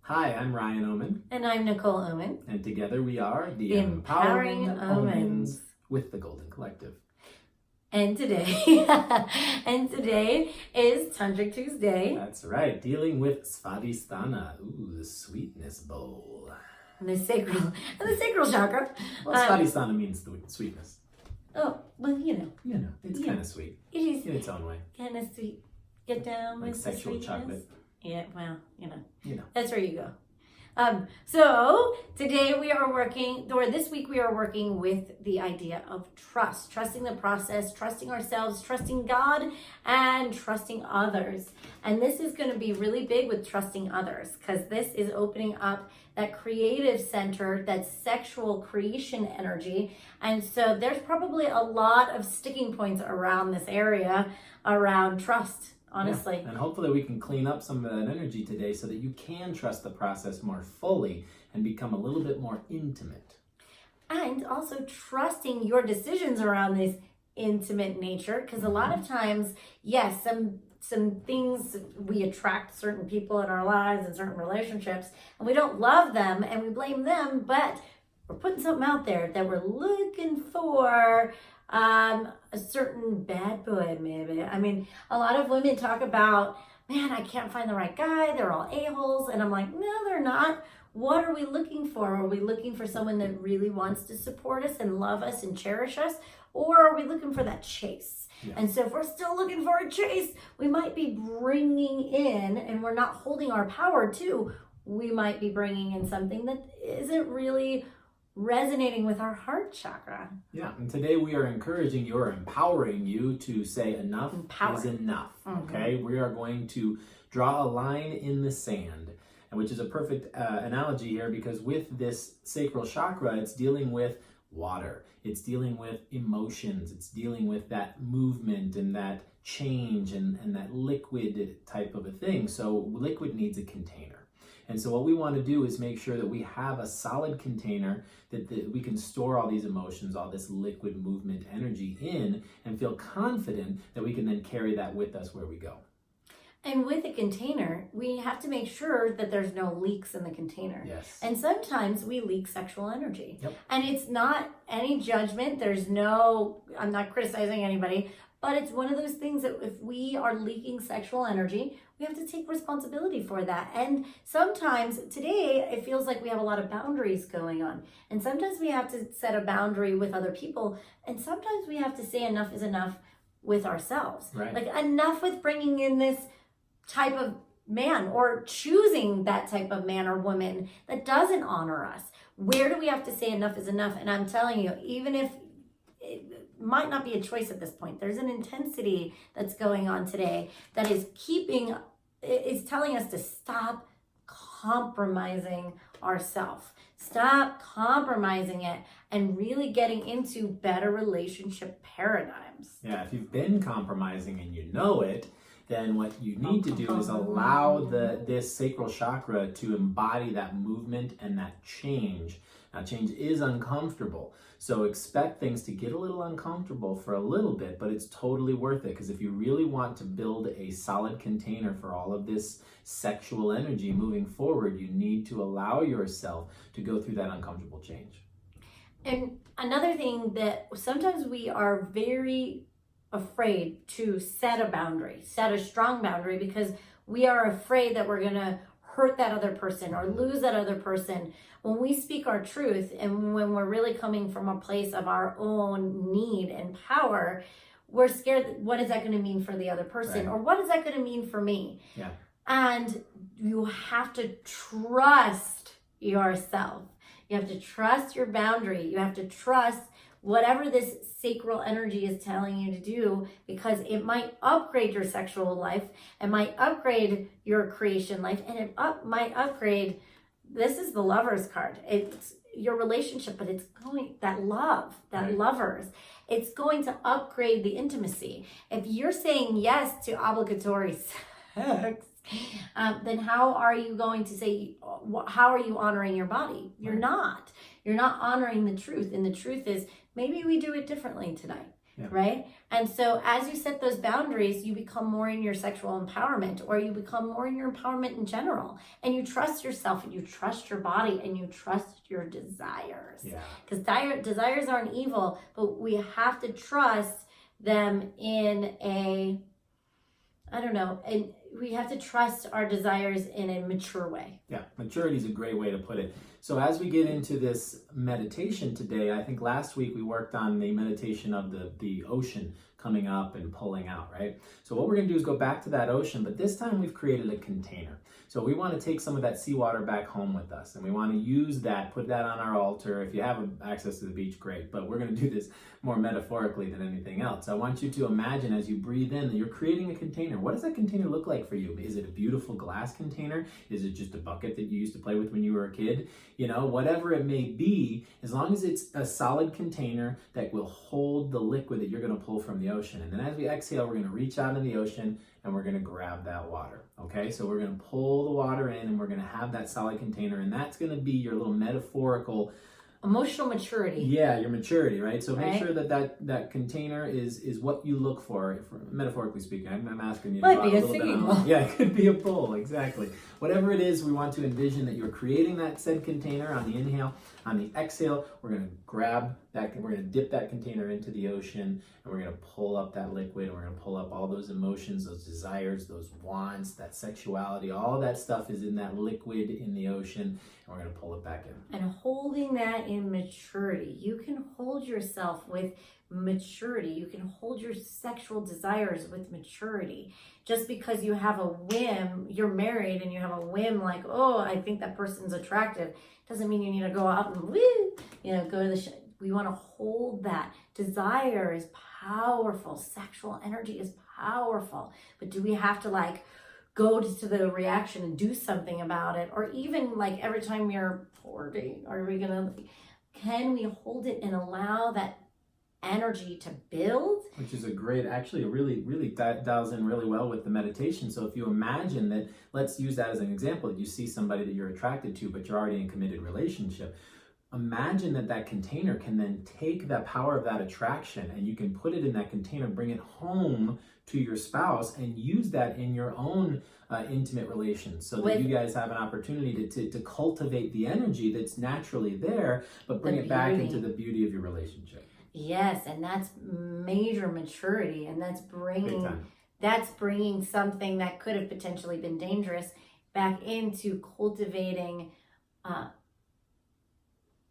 Hi, I'm Ryan Oman. And I'm Nicole Oman. And together we are the Empowering Omens with the Golden Collective. And today, is Tantric Tuesday. That's right, dealing with Svadhisthana. Ooh, the sweetness bowl. And the sacral chakra. Well, Svadhisthana means the sweetness. Oh, well, It's kind of sweet. It is. In its own way. Kind of sweet. Get down Like with sexual the sweetness. chocolate. Yeah, well, You know. That's where you go. So today this week we are working with the idea of trust, trusting the process, trusting ourselves, trusting God, and trusting others. And this is going to be really big with trusting others, because this is opening up that creative center, that sexual creation energy. And so there's probably a lot of sticking points around this area around trust. Honestly. Yeah. And hopefully we can clean up some of that energy today so that you can trust the process more fully and become a little bit more intimate. And also trusting your decisions around this intimate nature, because a lot of times, yes, some things, we attract certain people in our lives and certain relationships, and we don't love them and we blame them, but we're putting something out there that we're looking for a certain bad boy, maybe. I mean, a lot of women talk about, man, I can't find the right guy. They're all a-holes. And I'm like, no, they're not. What are we looking for? Are we looking for someone that really wants to support us and love us and cherish us? Or are we looking for that chase? Yeah. And so if we're still looking for a chase, we might be bringing in, and we're not holding our power too, we might be bringing in something that isn't really resonating with our heart chakra. Yeah, and today we are encouraging you or empowering you to say enough is enough. Okay, we are going to draw a line in the sand, and which is a perfect analogy here, because with this sacral chakra, it's dealing with water, it's dealing with emotions, it's dealing with that movement and that change and that liquid type of a thing. So liquid needs a container. And so what we want to do is make sure that we have a solid container that we can store all these emotions, all this liquid movement energy in, and feel confident that we can then carry that with us where we go. And with a container, we have to make sure that there's no leaks in the container. Yes. And sometimes we leak sexual energy. Yep. And it's not any judgment. I'm not criticizing anybody, but it's one of those things that if we are leaking sexual energy, we have to take responsibility for that. And sometimes today, it feels like we have a lot of boundaries going on. And sometimes we have to set a boundary with other people. And sometimes we have to say enough is enough with ourselves. Right. Like enough with bringing in this type of man or choosing that type of man or woman that doesn't honor us. Where do we have to say enough is enough? And I'm telling you, even if it might not be a choice at this point, there's an intensity that's going on today that is telling us to stop compromising ourselves. Stop compromising it and really getting into better relationship paradigms. Yeah, if you've been compromising and you know it, then what you need to do is allow this sacral chakra to embody that movement and that change. Now, change is uncomfortable, so expect things to get a little uncomfortable for a little bit, but it's totally worth it, because if you really want to build a solid container for all of this sexual energy moving forward, you need to allow yourself to go through that uncomfortable change. And another thing that sometimes we are very afraid to set a strong boundary, because we are afraid that we're going to hurt that other person or lose that other person. When we speak our truth and when we're really coming from a place of our own need and power, we're scared that what is that going to mean for the other person? Right. Or what is that going to mean for me? Yeah. And you have to trust yourself. You have to trust your boundary. You have to trust whatever this sacral energy is telling you to do, because it might upgrade your sexual life, it might upgrade your creation life, and it might upgrade, this is the Lover's card. It's your relationship, but it's going, that love, that lovers, it's going to upgrade the intimacy. If you're saying yes to obligatory sex, then how are you going to say, how are you honoring your body? You're not honoring the truth. And the truth is, maybe we do it differently tonight. Yeah. Right? And so as you set those boundaries, you become more in your sexual empowerment, or you become more in your empowerment in general. And you trust yourself, and you trust your body, and you trust your desires. Yeah. Because desires aren't evil, but we have to trust them in a, I don't know, and we have to trust our desires in a mature way. Yeah, maturity is a great way to put it. So as we get into this meditation today, I think last week we worked on the meditation of the ocean coming up and pulling out, right? So what we're going to do is go back to that ocean, but this time we've created a container. So we want to take some of that seawater back home with us, and we want to use that, put that on our altar. If you have access to the beach, great, but we're going to do this more metaphorically than anything else. I want you to imagine as you breathe in that you're creating a container. What does that container look like for you? Is it a beautiful glass container? Is it just a bucket that you used to play with when you were a kid? You know, whatever it may be, as long as it's a solid container that will hold the liquid that you're going to pull from the ocean. And then as we exhale, we're going to reach out in the ocean and we're going to grab that water. Okay, so we're going to pull the water in and we're going to have that solid container, and that's going to be your little metaphorical emotional maturity. Yeah, your maturity, right? So make sure that container is what you look for metaphorically speaking. I'm asking you to Might draw be a a little bit singing on. bowl. Yeah, it could be a bowl, exactly. Whatever it is, we want to envision that you're creating that said container on the inhale. On the exhale, we're going to grab that, we're going to dip that container into the ocean, and we're going to pull up that liquid, and we're going to pull up all those emotions, those desires, those wants, that sexuality, all that stuff is in that liquid in the ocean, and we're going to pull it back in. And holding that in maturity, you can hold yourself with maturity. You can hold your sexual desires with maturity. Just because you have a whim, you're married and you have a whim like, oh, I think that person's attractive, doesn't mean you need to go out and woo, go to the we want to hold that. Desire is powerful. Sexual energy is powerful. But do we have to go to the reaction and do something about it? Or even every time you're hoarding, can we hold it and allow that energy to build? Which is really dials in really well with the meditation. So if you imagine that, let's use that as an example, that you see somebody that you're attracted to, but you're already in a committed relationship. Imagine that container can then take that power of that attraction, and you can put it in that container, bring it home to your spouse, and use that in your own intimate relations, so that you guys have an opportunity to cultivate the energy that's naturally there, but bring it back into the beauty of your relationship. Yes, and that's major maturity, and that's bringing something that could have potentially been dangerous back into cultivating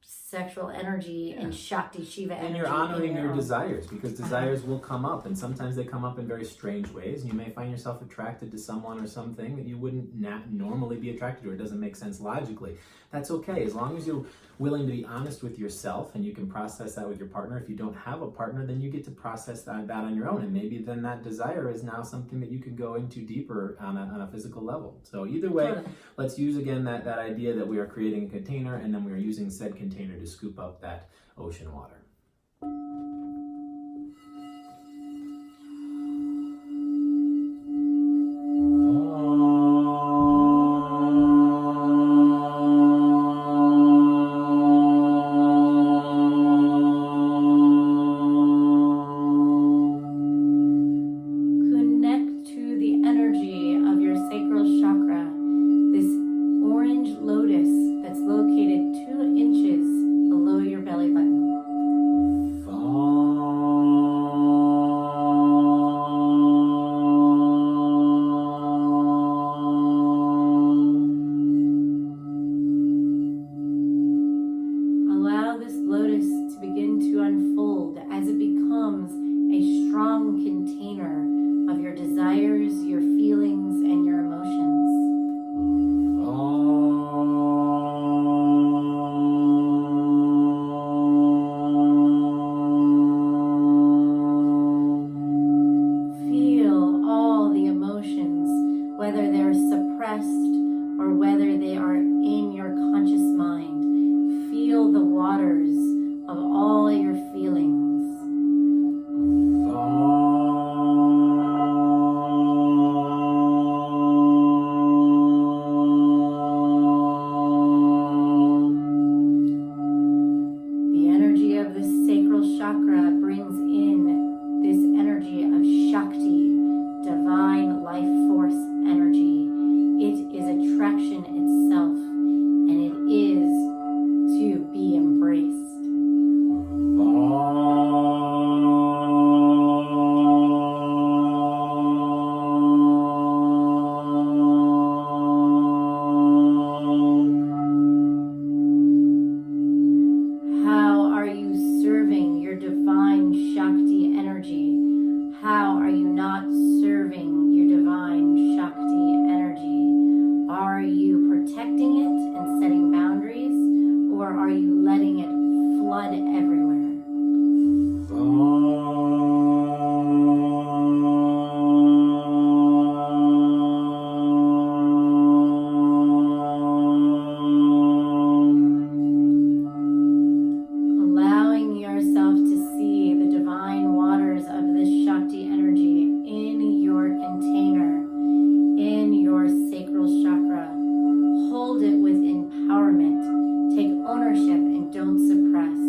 sexual energy and Shakti Shiva energy. And you're honoring your desires, because desires will come up, and sometimes they come up in very strange ways, and you may find yourself attracted to someone or something that you wouldn't normally be attracted to. It doesn't make sense logically. That's okay, as long as you're willing to be honest with yourself and you can process that with your partner. If you don't have a partner, then you get to process that on your own, and maybe then that desire is now something that you can go into deeper on a physical level. So either way, let's use again that idea that we are creating a container, and then we are using said container to scoop up that ocean water. Connect to the energy of your sacral chakra, this orange lotus that's located 2 inches below your belly button. protecting it and setting boundaries, or are you letting it flood everywhere? Allowing yourself to see the divine waters of this Shakti energy in your container, in your sacral chakra. Hold it with empowerment. Take ownership and don't suppress.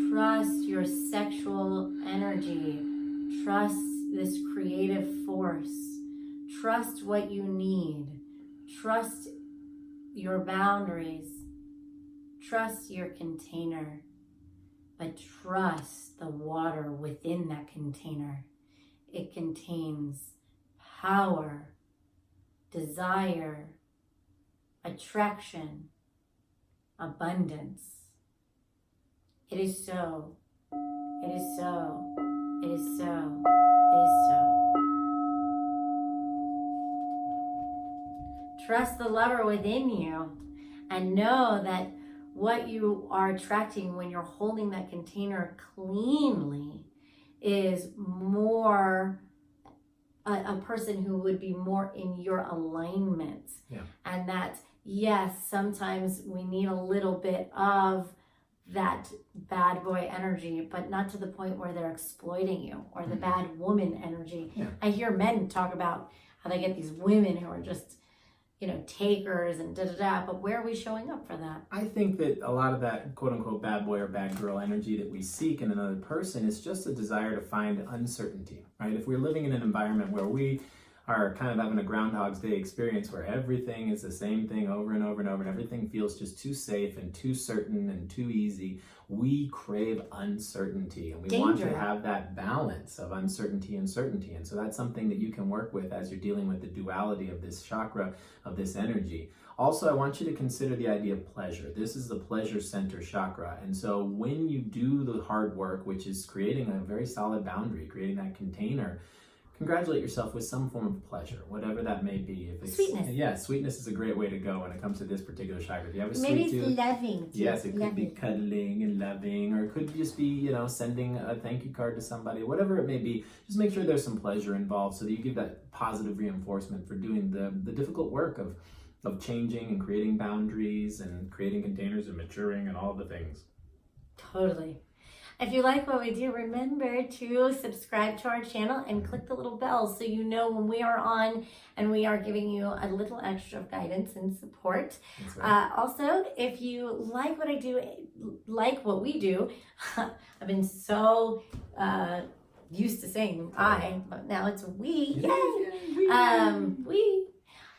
Trust your sexual energy. Trust this creative force. Trust what you need. Trust your boundaries. Trust your container. But trust the water within that container. It contains power, desire, attraction, abundance. It is so. It is so. It is so. It is so. Trust the lover within you and know that what you are attracting when you're holding that container cleanly is more a person who would be more in your alignment. Yeah. And that, yes, sometimes we need a little bit of that bad boy energy, but not to the point where they're exploiting you, or the bad woman energy. Yeah. I hear men talk about how they get these women who are just, takers and da-da-da, but where are we showing up for that? I think that a lot of that quote-unquote bad boy or bad girl energy that we seek in another person is just a desire to find uncertainty, right? If we're living in an environment where we are kind of having a Groundhog's Day experience where everything is the same thing over and over and over and everything feels just too safe and too certain and too easy, we crave uncertainty, and we want to have that balance of uncertainty and certainty. And so that's something that you can work with as you're dealing with the duality of this chakra, of this energy. Also, I want you to consider the idea of pleasure. This is the pleasure center chakra. And so when you do the hard work, which is creating a very solid boundary, creating that container, congratulate yourself with some form of pleasure, whatever that may be. If it's, sweetness. Yeah, sweetness is a great way to go when it comes to this particular chakra. If you have a Maybe sweet it's tooth, loving. Too. yes, it could loving. be cuddling and loving, or it could just be, sending a thank you card to somebody, whatever it may be. Just make sure there's some pleasure involved so that you give that positive reinforcement for doing the difficult work of changing and creating boundaries and creating containers and maturing and all the things. Totally. If you like what we do, remember to subscribe to our channel and click the little bell so you know when we are on and we are giving you a little extra guidance and support. That's right. Also, if you like what I do, like what we do, I've been so used to saying I, but now it's we. Yay! We.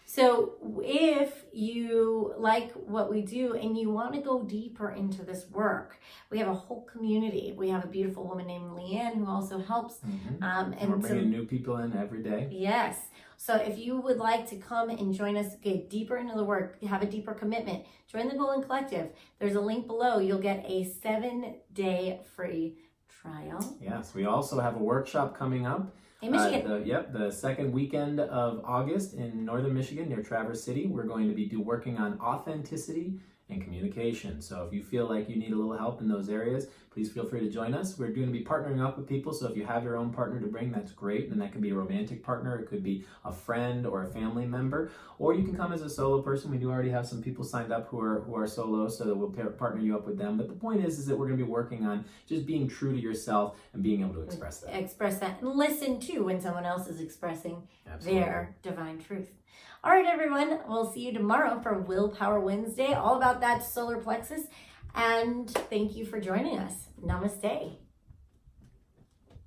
So if you like what we do and you want to go deeper into this work, we have a whole community. We have a beautiful woman named Leanne who also helps. And we're bringing new people in every day. Yes. So if you would like to come and join us, get deeper into the work, have a deeper commitment, join the Golden Collective. There's a link below. You'll get a 7-day free trial. Yes, we also have a workshop coming up. In Michigan. The second weekend of August in northern Michigan near Traverse City. We're going to be working on authenticity and communication. So if you feel like you need a little help in those areas, please feel free to join us. We're going to be partnering up with people. So if you have your own partner to bring, that's great. And that could be a romantic partner. It could be a friend or a family member, or you can come as a solo person. We do already have some people signed up who are solo, so that we'll partner you up with them. But the point is that we're going to be working on just being true to yourself and being able to express that. Express that and listen too when someone else is expressing Absolutely. Their divine truth. All right, everyone. We'll see you tomorrow for Willpower Wednesday, all about that solar plexus. And thank you for joining us. Namaste.